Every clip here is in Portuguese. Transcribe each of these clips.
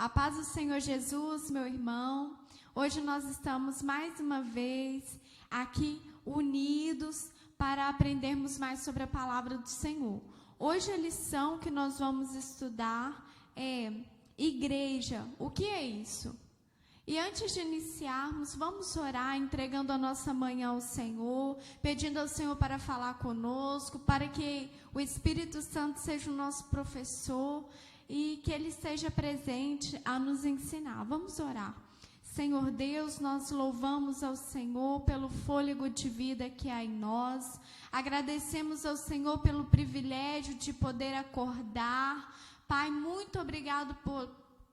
A paz do Senhor Jesus, meu irmão. Hoje nós estamos mais uma vez aqui unidos para aprendermos mais sobre a palavra do Senhor. Hoje a lição que nós vamos estudar é igreja. O que é isso? E antes de iniciarmos, vamos orar entregando a nossa manhã ao Senhor, pedindo ao Senhor para falar conosco, para que o Espírito Santo seja o nosso professor e que Ele esteja presente a nos ensinar. Vamos orar. Senhor Deus, nós louvamos ao Senhor pelo fôlego de vida que há em nós. Agradecemos ao Senhor pelo privilégio de poder acordar. Pai, muito obrigado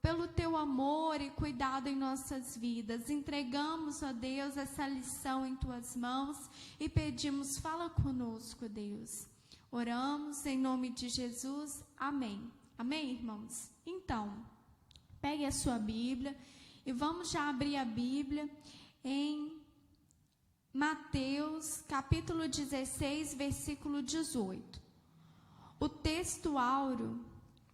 pelo Teu amor e cuidado em nossas vidas. Entregamos, ó Deus, essa lição em Tuas mãos e pedimos, fala conosco, Deus. Oramos em nome de Jesus. Amém. Amém, irmãos? Então, pegue a sua Bíblia e vamos já abrir a Bíblia em Mateus, capítulo 16, versículo 18. O texto áureo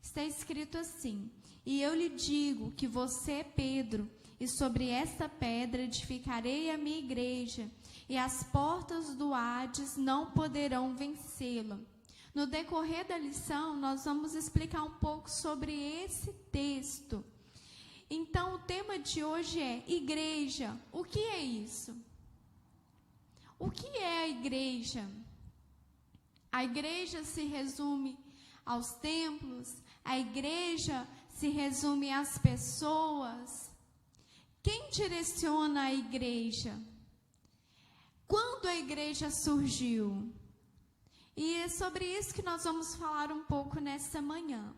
está escrito assim: E eu lhe digo que você é Pedro, e sobre esta pedra edificarei a minha igreja, e as portas do Hades não poderão vencê-la. No decorrer da lição, nós vamos explicar um pouco sobre esse texto. Então, o tema de hoje é igreja. O que é isso? O que é a igreja? A igreja se resume aos templos, a igreja se resume às pessoas. Quem direciona a igreja? Quando a igreja surgiu? E é sobre isso que nós vamos falar um pouco nessa manhã.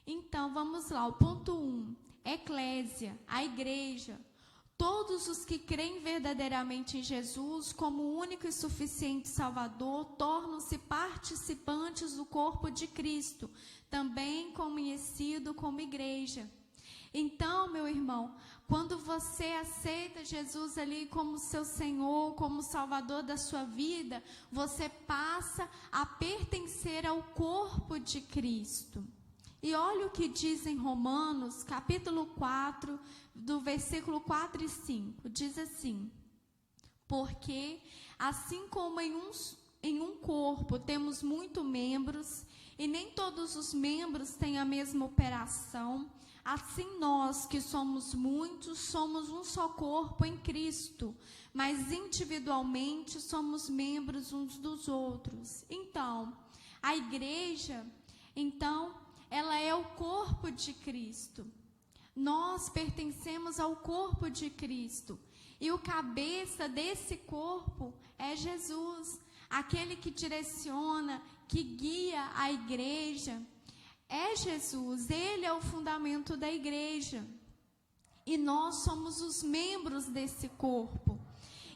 Então, vamos lá. O ponto 1. Eclésia, a igreja. Todos os que creem verdadeiramente em Jesus como o único e suficiente Salvador tornam-se participantes do corpo de Cristo, também conhecido como igreja. Então, meu irmão, quando você aceita Jesus ali como seu Senhor, como Salvador da sua vida, você passa a pertencer ao corpo de Cristo. E olha o que diz em Romanos, capítulo 4, do versículo 4 e 5. Diz assim: Porque, assim como em um corpo temos muitos membros, e nem todos os membros têm a mesma operação, assim nós, que somos muitos, somos um só corpo em Cristo, mas individualmente somos membros uns dos outros. Então, a igreja, ela é o corpo de Cristo. Nós pertencemos ao corpo de Cristo. E o cabeça desse corpo é Jesus, aquele que direciona, que guia a igreja. É Jesus, Ele é o fundamento da igreja. E nós somos os membros desse corpo.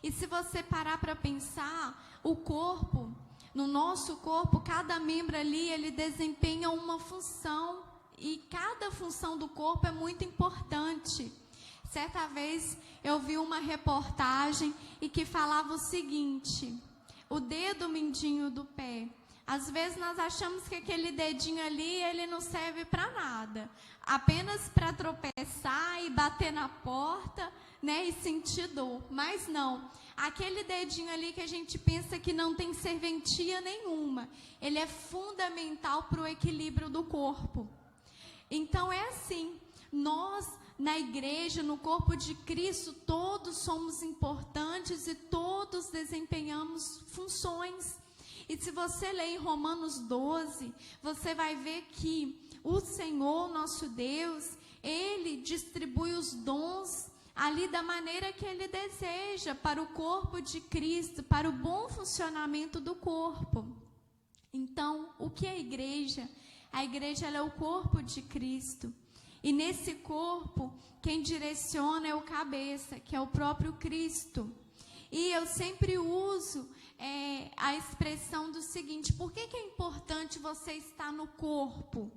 E se você parar para pensar, o corpo, no nosso corpo, cada membro ali, ele desempenha uma função. E cada função do corpo é muito importante. Certa vez eu vi uma reportagem e que falava o seguinte: o dedo mindinho do pé. Às vezes nós achamos que aquele dedinho ali, ele não serve para nada. Apenas para tropeçar e bater na porta, né, e sentir dor. Mas não. Aquele dedinho ali que a gente pensa que não tem serventia nenhuma, ele é fundamental para o equilíbrio do corpo. Então é assim, nós na igreja, no corpo de Cristo, todos somos importantes e todos desempenhamos funções. E se você ler em Romanos 12, você vai ver que o Senhor, nosso Deus, Ele distribui os dons ali da maneira que Ele deseja para o corpo de Cristo, para o bom funcionamento do corpo. Então, o que é a igreja? A igreja, ela é o corpo de Cristo. E nesse corpo, quem direciona é o cabeça, que é o próprio Cristo. E eu sempre uso a expressão do seguinte: por que é importante você estar no corpo,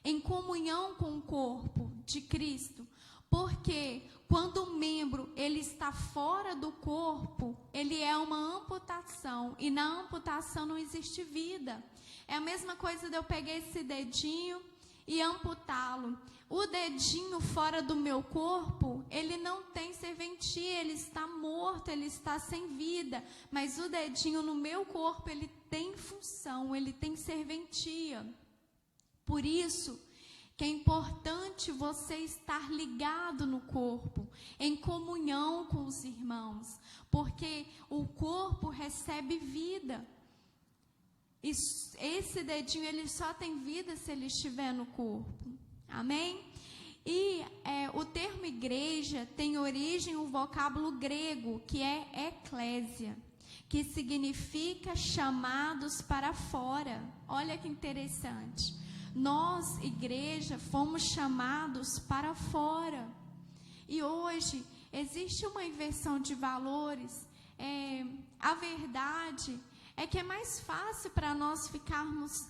em comunhão com o corpo de Cristo? Porque quando o membro ele está fora do corpo, ele é uma amputação, e na amputação não existe vida. É a mesma coisa de eu pegar esse dedinho e amputá-lo. o dedinho fora do meu corpo, ele não tem serventia, ele está morto, ele está sem vida. Mas o dedinho no meu corpo, ele tem função, ele tem serventia. Por isso que é importante você estar ligado no corpo, em comunhão com os irmãos, porque o corpo recebe vida. Esse dedinho, ele só tem vida se ele estiver no corpo. Amém? E o termo igreja tem origem no vocábulo grego, que é eclésia, que significa chamados para fora. Olha que interessante. Nós, igreja, fomos chamados para fora. E hoje existe uma inversão de valores. A verdade é que é mais fácil para nós ficarmos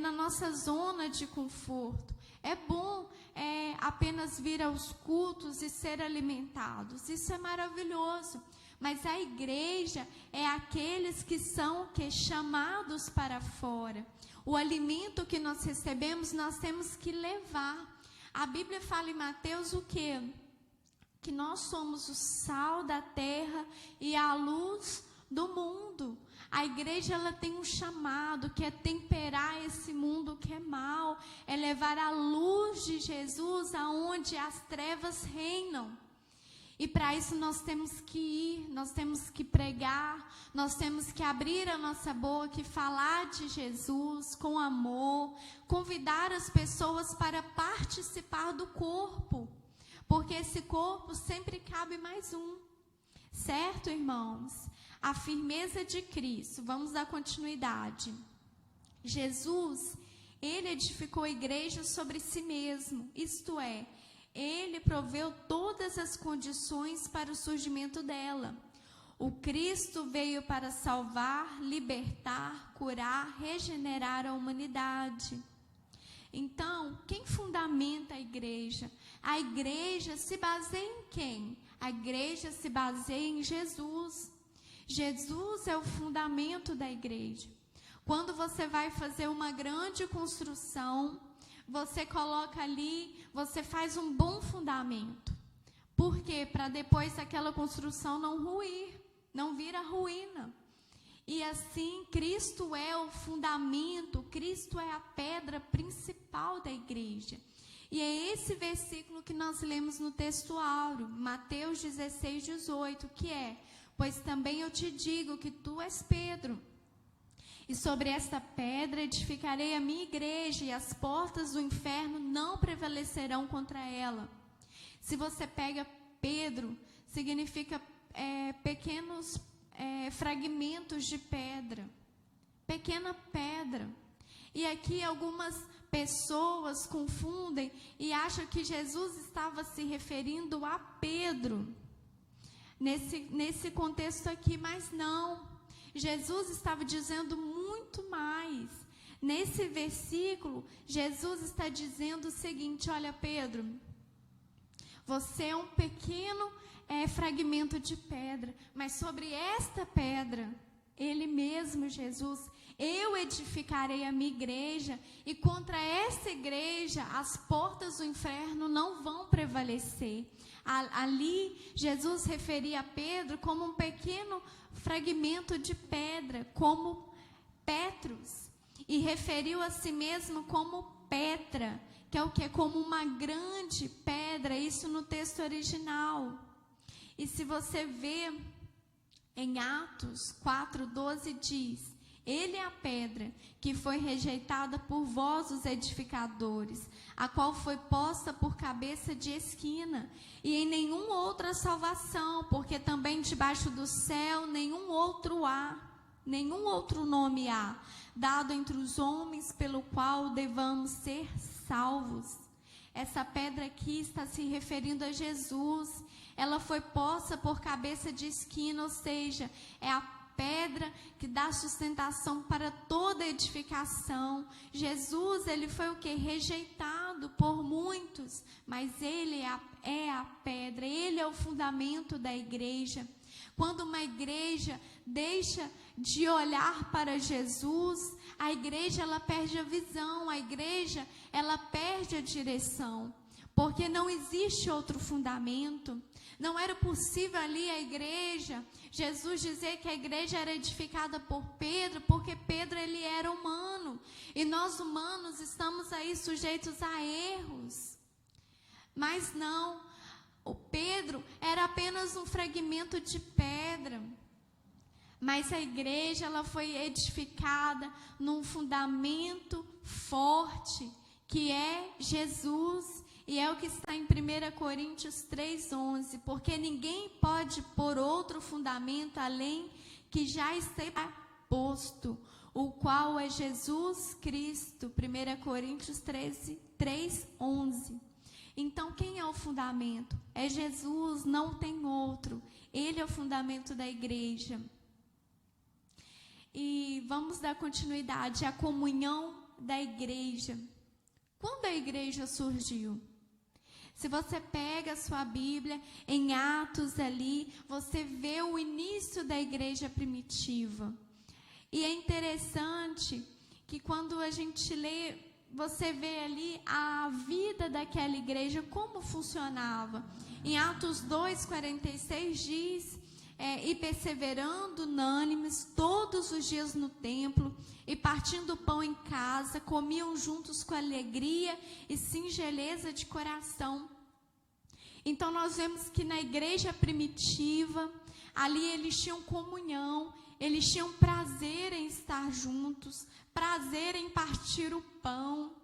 na nossa zona de conforto. É bom apenas vir aos cultos e ser alimentados. Isso é maravilhoso. Mas a igreja é aqueles que são chamados para fora. O alimento que nós recebemos, nós temos que levar. A Bíblia fala em Mateus o quê? Que nós somos o sal da terra e a luz do mundo. A igreja, ela tem um chamado que é temperar esse mundo que é mau, é levar a luz de Jesus aonde as trevas reinam. E para isso nós temos que ir, nós temos que pregar, nós temos que abrir a nossa boca e falar de Jesus com amor, convidar as pessoas para participar do corpo, porque esse corpo sempre cabe mais um, certo, irmãos? A firmeza de Cristo, vamos dar continuidade. Jesus, ele edificou a igreja sobre si mesmo, isto é, ele proveu todas as condições para o surgimento dela. O Cristo veio para salvar, libertar, curar, regenerar a humanidade. Então, quem fundamenta a igreja? A igreja se baseia em quem? A igreja se baseia em Jesus. Jesus é o fundamento da igreja. Quando você vai fazer uma grande construção, você coloca ali, você faz um bom fundamento. Por quê? Para depois aquela construção não ruir, não vir a ruína. E assim, Cristo é o fundamento, Cristo é a pedra principal da igreja. E é esse versículo que nós lemos no texto áureo, Mateus 16, 18, que é: pois também eu te digo que tu és Pedro, e sobre esta pedra edificarei a minha igreja, e as portas do inferno não prevalecerão contra ela. Se você pega Pedro, significa pequenos fragmentos de pedra, pequena pedra. E aqui algumas pessoas confundem e acham que Jesus estava se referindo a Pedro, nesse contexto aqui, mas não. Jesus estava dizendo muito mais. Nesse versículo, Jesus está dizendo o seguinte: olha, Pedro, você é um pequeno fragmento de pedra, mas sobre esta pedra, Ele mesmo, Jesus, eu edificarei a minha igreja, e contra essa igreja as portas do inferno não vão prevalecer. Ali, Jesus referia a Pedro como um pequeno fragmento de pedra, como Petros, e referiu a si mesmo como Petra, que é o que? Como uma grande pedra, isso no texto original. E se você vê em Atos 4:12 diz: ele é a pedra que foi rejeitada por vós, os edificadores, a qual foi posta por cabeça de esquina, e em nenhum outra salvação, porque também debaixo do céu nenhum outro nome há, dado entre os homens, pelo qual devamos ser salvos. Essa pedra aqui está se referindo a Jesus. Ela foi posta por cabeça de esquina, ou seja, é a pedra que dá sustentação para toda edificação. Jesus, ele foi o que? Rejeitado por muitos, mas ele é a pedra, ele é o fundamento da igreja. Quando uma igreja deixa de olhar para Jesus, a igreja ela perde a visão, a igreja ela perde a direção. porque não existe outro fundamento. Não era possível ali a igreja, Jesus dizer que a igreja era edificada por Pedro, porque Pedro ele era humano, e nós humanos estamos aí sujeitos a erros. Mas não, o Pedro era apenas um fragmento de pedra. Mas a igreja ela foi edificada num fundamento forte, que é Jesus. E é o que está em 1 Coríntios 3,11. Porque ninguém pode pôr outro fundamento além que já esteja posto, o qual é Jesus Cristo. 1 Coríntios 3,11. Então, quem é o fundamento? É Jesus, não tem outro. Ele é o fundamento da igreja. E vamos dar continuidade à comunhão da igreja. Quando a igreja surgiu? Se você pega a sua Bíblia, em Atos ali, você vê o início da igreja primitiva. E é interessante que quando a gente lê, você vê ali a vida daquela igreja, como funcionava. Em Atos 2,46 diz, e perseverando unânimes todos os dias no templo, e partindo o pão em casa, comiam juntos com alegria e singeleza de coração. Então nós vemos que na igreja primitiva, ali eles tinham comunhão, eles tinham prazer em estar juntos, prazer em partir o pão.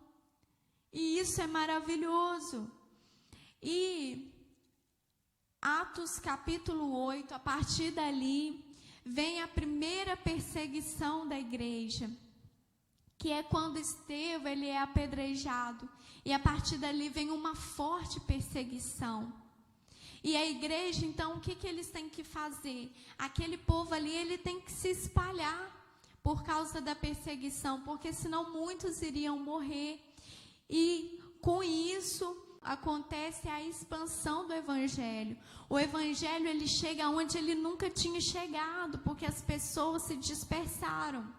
E isso é maravilhoso. E Atos capítulo 8, a partir dali, vem a primeira perseguição da igreja, que é quando Estevão ele é apedrejado. E a partir dali vem uma forte perseguição. E a igreja, então, o que eles têm que fazer? Aquele povo ali, ele tem que se espalhar por causa da perseguição, porque senão muitos iriam morrer. E com isso acontece a expansão do evangelho. O evangelho ele chega onde ele nunca tinha chegado, porque as pessoas se dispersaram.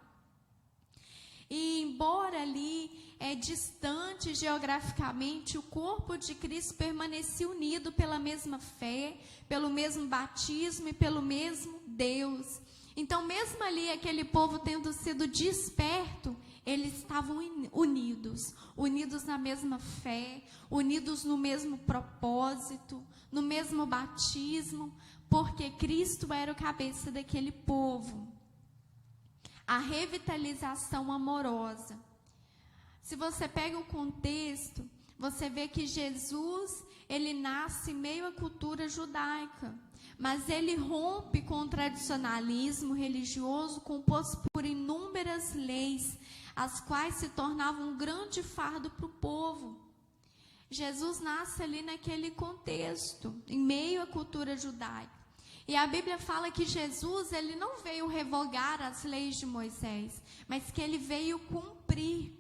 E embora ali distante geograficamente, o corpo de Cristo permanecia unido pela mesma fé, pelo mesmo batismo e pelo mesmo Deus. Então, mesmo ali aquele povo tendo sido disperso, eles estavam unidos na mesma fé, unidos no mesmo propósito, no mesmo batismo, porque Cristo era o cabeça daquele povo. A revitalização amorosa. Se você pega o contexto, você vê que Jesus, ele nasce em meio à cultura judaica, mas ele rompe com o tradicionalismo religioso composto por inúmeras leis, as quais se tornavam um grande fardo para o povo. Jesus nasce ali naquele contexto, em meio à cultura judaica. E a Bíblia fala que Jesus, ele não veio revogar as leis de Moisés, mas que ele veio cumprir.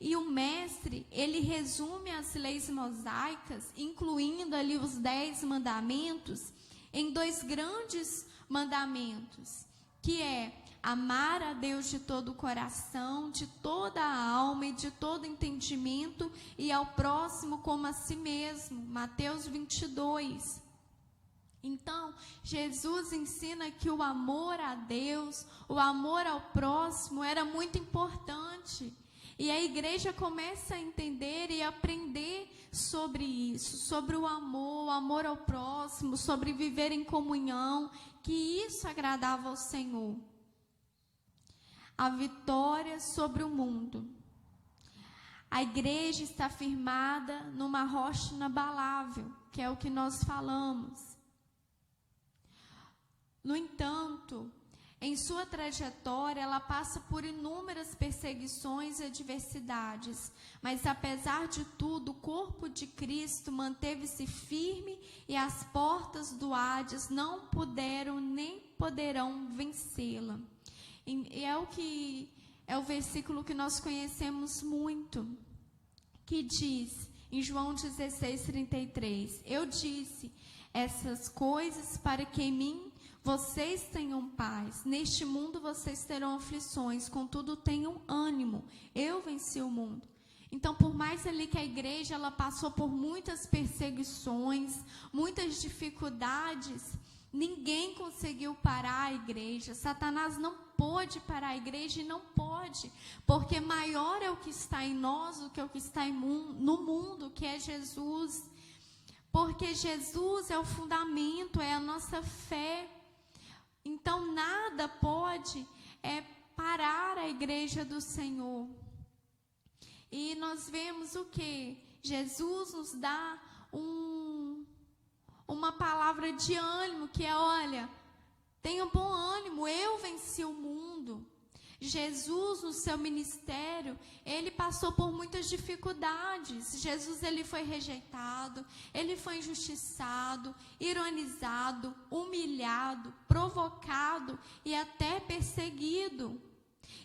E o mestre, ele resume as leis mosaicas, incluindo ali os 10 mandamentos, em 2 grandes mandamentos, que é amar a Deus de todo o coração, de toda a alma e de todo entendimento, e ao próximo como a si mesmo. Mateus 22. Então, Jesus ensina que o amor a Deus, o amor ao próximo era muito importante. E a igreja começa a entender e aprender sobre isso, sobre o amor ao próximo, sobre viver em comunhão, que isso agradava ao Senhor. A vitória sobre o mundo. A igreja está firmada numa rocha inabalável, que é o que nós falamos. No entanto, em sua trajetória, ela passa por inúmeras perseguições e adversidades, mas apesar de tudo, o corpo de Cristo manteve-se firme e as portas do Hades não puderam nem poderão vencê-la. E é o versículo que nós conhecemos muito, que diz em João 16:33, eu disse essas coisas para que em mim vocês tenham paz. Neste mundo vocês terão aflições, contudo tenham ânimo. Eu venci o mundo. Então, por mais ali que a igreja ela passou por muitas perseguições, muitas dificuldades, ninguém conseguiu parar a igreja. Satanás não pôde parar a igreja e não pode, porque maior é o que está em nós do que o que está no mundo, que é Jesus. Porque Jesus é o fundamento, é a nossa fé. Então, nada pode parar a igreja do Senhor. E nós vemos o que? Jesus nos dá uma palavra de ânimo, que é, olha, tenha bom ânimo, eu venci o mundo. Jesus, no seu ministério, ele passou por muitas dificuldades. Jesus, ele foi rejeitado, ele foi injustiçado, ironizado, humilhado, provocado e até perseguido.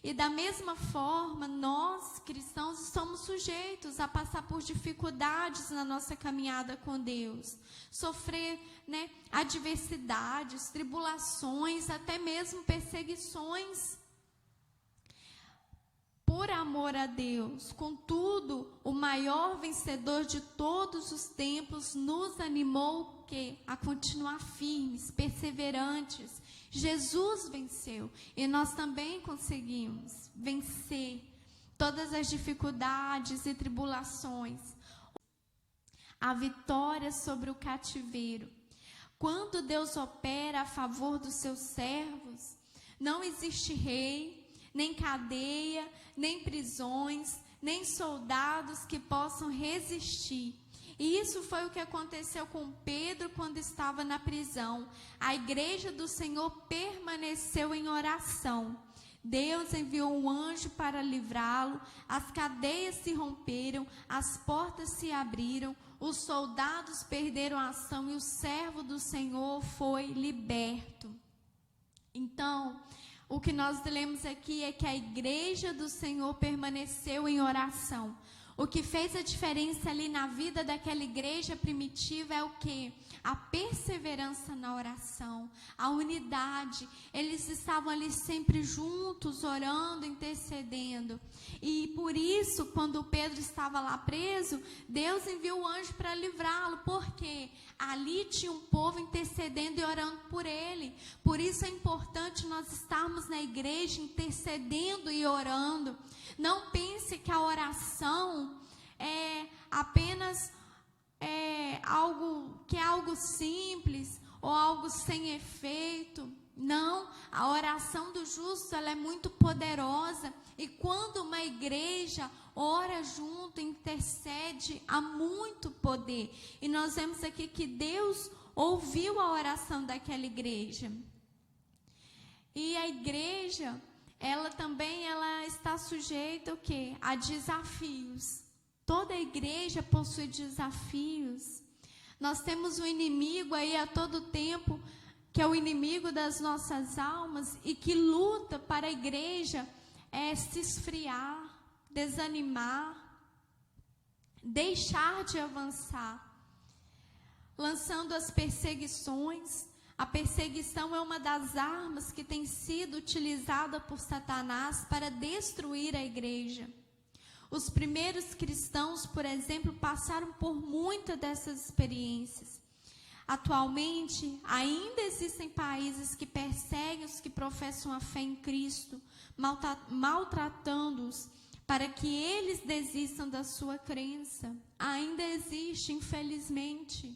E da mesma forma, nós, cristãos, somos sujeitos a passar por dificuldades na nossa caminhada com Deus. Sofrer, adversidades, tribulações, até mesmo perseguições. Por amor a Deus. Contudo, o maior vencedor de todos os tempos nos animou a continuar firmes, perseverantes. Jesus venceu e nós também conseguimos vencer todas as dificuldades e tribulações. A vitória sobre o cativeiro. Quando Deus opera a favor dos seus servos, não existe rei, nem cadeia, nem prisões, nem soldados que possam resistir. E isso foi o que aconteceu com Pedro quando estava na prisão. A igreja do Senhor permaneceu em oração. Deus enviou um anjo para livrá-lo, as cadeias se romperam, as portas se abriram, os soldados perderam a ação e o servo do Senhor foi liberto. Então, o que nós lemos aqui é que a igreja do Senhor permaneceu em oração. O que fez a diferença ali na vida daquela igreja primitiva é o quê? A perseverança na oração, a unidade. Eles estavam ali sempre juntos, orando, intercedendo. E por isso, quando Pedro estava lá preso, Deus enviou o anjo para livrá-lo. Por quê? Ali tinha um povo intercedendo e orando por ele. Por isso é importante nós estarmos na igreja intercedendo e orando. Não pense que a oração é apenas algo simples ou algo sem efeito. Não, a oração do justo ela é muito poderosa. E quando uma igreja ora junto, intercede, há muito poder. E nós vemos aqui que Deus ouviu a oração daquela igreja. E a igreja, ela também está sujeita o quê? A desafios. Toda igreja possui desafios. Nós temos um inimigo aí a todo tempo, que é o inimigo das nossas almas e que luta para a igreja se esfriar, desanimar, deixar de avançar, lançando as perseguições. A perseguição é uma das armas que tem sido utilizada por Satanás para destruir a igreja. Os primeiros cristãos, por exemplo, passaram por muitas dessas experiências. Atualmente, ainda existem países que perseguem os que professam a fé em Cristo, maltratando-os para que eles desistam da sua crença. Ainda existe, infelizmente,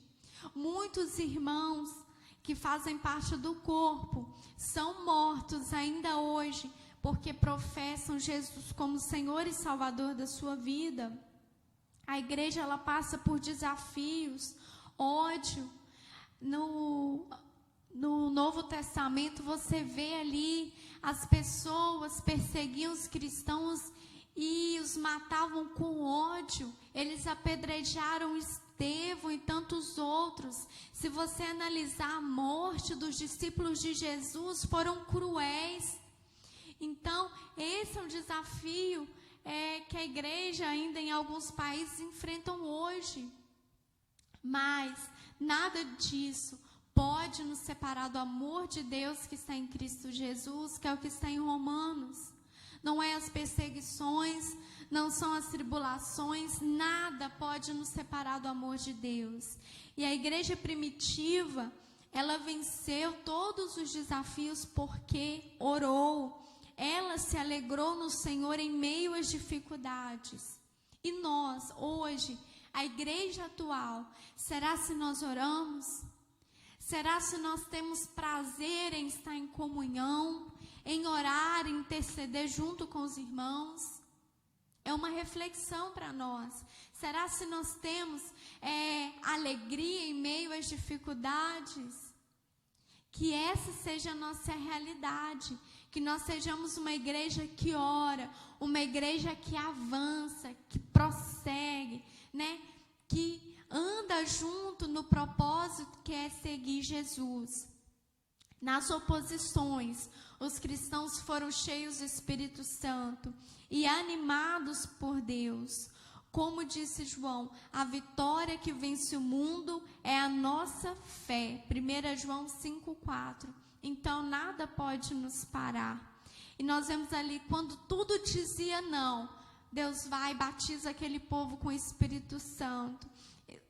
muitos irmãos que fazem parte do corpo são mortos ainda hoje porque professam Jesus como Senhor e Salvador da sua vida. A igreja ela passa por desafios, ódio. No Novo Testamento você vê ali as pessoas perseguiam os cristãos e os matavam com ódio. Eles apedrejaram Estevão e tantos outros. Se você analisar a morte dos discípulos de Jesus, foram cruéis. Então, esse é um desafio que a igreja ainda em alguns países enfrentam hoje. Mas nada disso pode nos separar do amor de Deus que está em Cristo Jesus, que é o que está em Romanos. não é as perseguições, não são as tribulações, nada pode nos separar do amor de Deus. E a igreja primitiva, ela venceu todos os desafios porque orou. Ela se alegrou no Senhor em meio às dificuldades. E nós, hoje, a igreja atual, será se nós oramos? Será se nós temos prazer em estar em comunhão, em orar, em interceder junto com os irmãos? É uma reflexão para nós. Será se nós temos alegria em meio às dificuldades? Que essa seja a nossa realidade. Que nós sejamos uma igreja que ora, uma igreja que avança, que prossegue, né? Que anda junto no propósito que é seguir Jesus. Nas oposições, os cristãos foram cheios do Espírito Santo e animados por Deus. Como disse João, a vitória que vence o mundo é a nossa fé. 1 João 5,4. Então, nada pode nos parar. E nós vemos ali, quando tudo dizia não, Deus vai e batiza aquele povo com o Espírito Santo.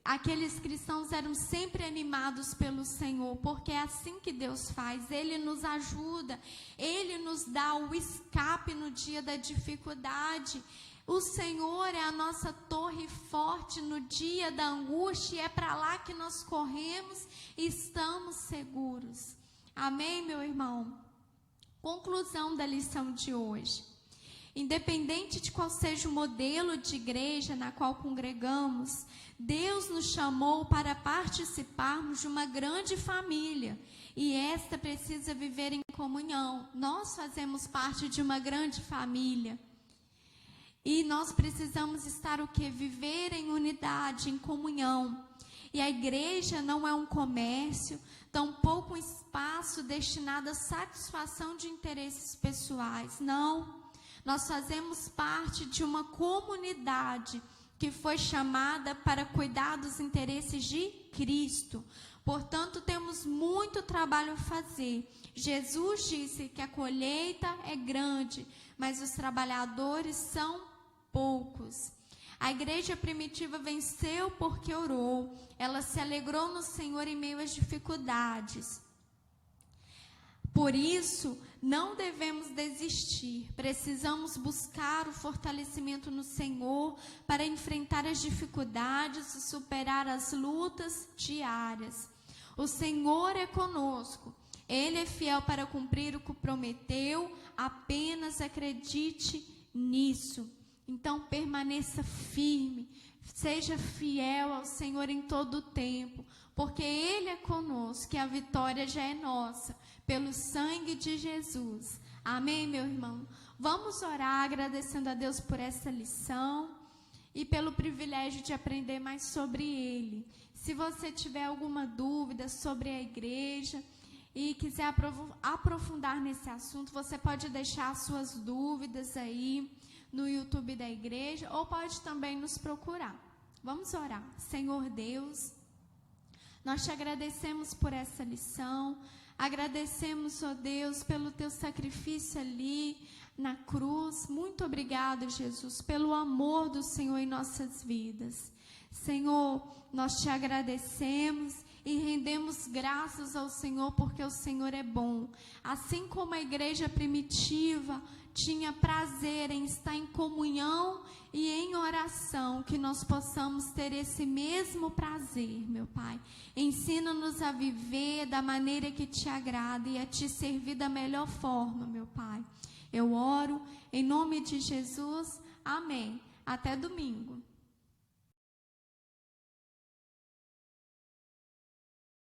Aqueles cristãos eram sempre animados pelo Senhor, porque é assim que Deus faz. Ele nos ajuda, Ele nos dá o escape no dia da dificuldade. O Senhor é a nossa torre forte no dia da angústia, e é para lá que nós corremos e estamos seguros. Amém, meu irmão? Conclusão da lição de hoje. Independente de qual seja o modelo de igreja na qual congregamos, Deus nos chamou para participarmos de uma grande família, e esta precisa viver em comunhão. Nós fazemos parte de uma grande família, e nós precisamos estar o quê? Viver em unidade, em comunhão. E a igreja não é um comércio, tampouco um espaço destinado à satisfação de interesses pessoais. Não. Nós fazemos parte de uma comunidade que foi chamada para cuidar dos interesses de Cristo. Portanto, temos muito trabalho a fazer. Jesus disse que a colheita é grande, mas os trabalhadores são poucos. A igreja primitiva venceu porque orou. Ela se alegrou no Senhor em meio às dificuldades. Por isso, não devemos desistir. Precisamos buscar o fortalecimento no Senhor para enfrentar as dificuldades e superar as lutas diárias. O Senhor é conosco. Ele é fiel para cumprir o que prometeu. Apenas acredite nisso. Então, permaneça firme. Seja fiel ao Senhor em todo o tempo, porque Ele é conosco, que a vitória já é nossa, pelo sangue de Jesus. Amém, meu irmão? Vamos orar agradecendo a Deus por essa lição e pelo privilégio de aprender mais sobre Ele. Se você tiver alguma dúvida sobre a igreja e quiser aprofundar nesse assunto, você pode deixar suas dúvidas aí no YouTube da igreja, ou pode também nos procurar. Vamos orar. Senhor Deus, nós te agradecemos por essa lição, agradecemos, ó Deus, pelo teu sacrifício ali na cruz. Muito obrigado, Jesus, pelo amor do Senhor em nossas vidas. Senhor, nós te agradecemos e rendemos graças ao Senhor, porque o Senhor é bom. Assim como a igreja primitiva tinha prazer em estar em comunhão e em oração, que nós possamos ter esse mesmo prazer, meu Pai. Ensina-nos a viver da maneira que te agrada e a te servir da melhor forma, meu Pai. Eu oro em nome de Jesus. Amém. Até domingo.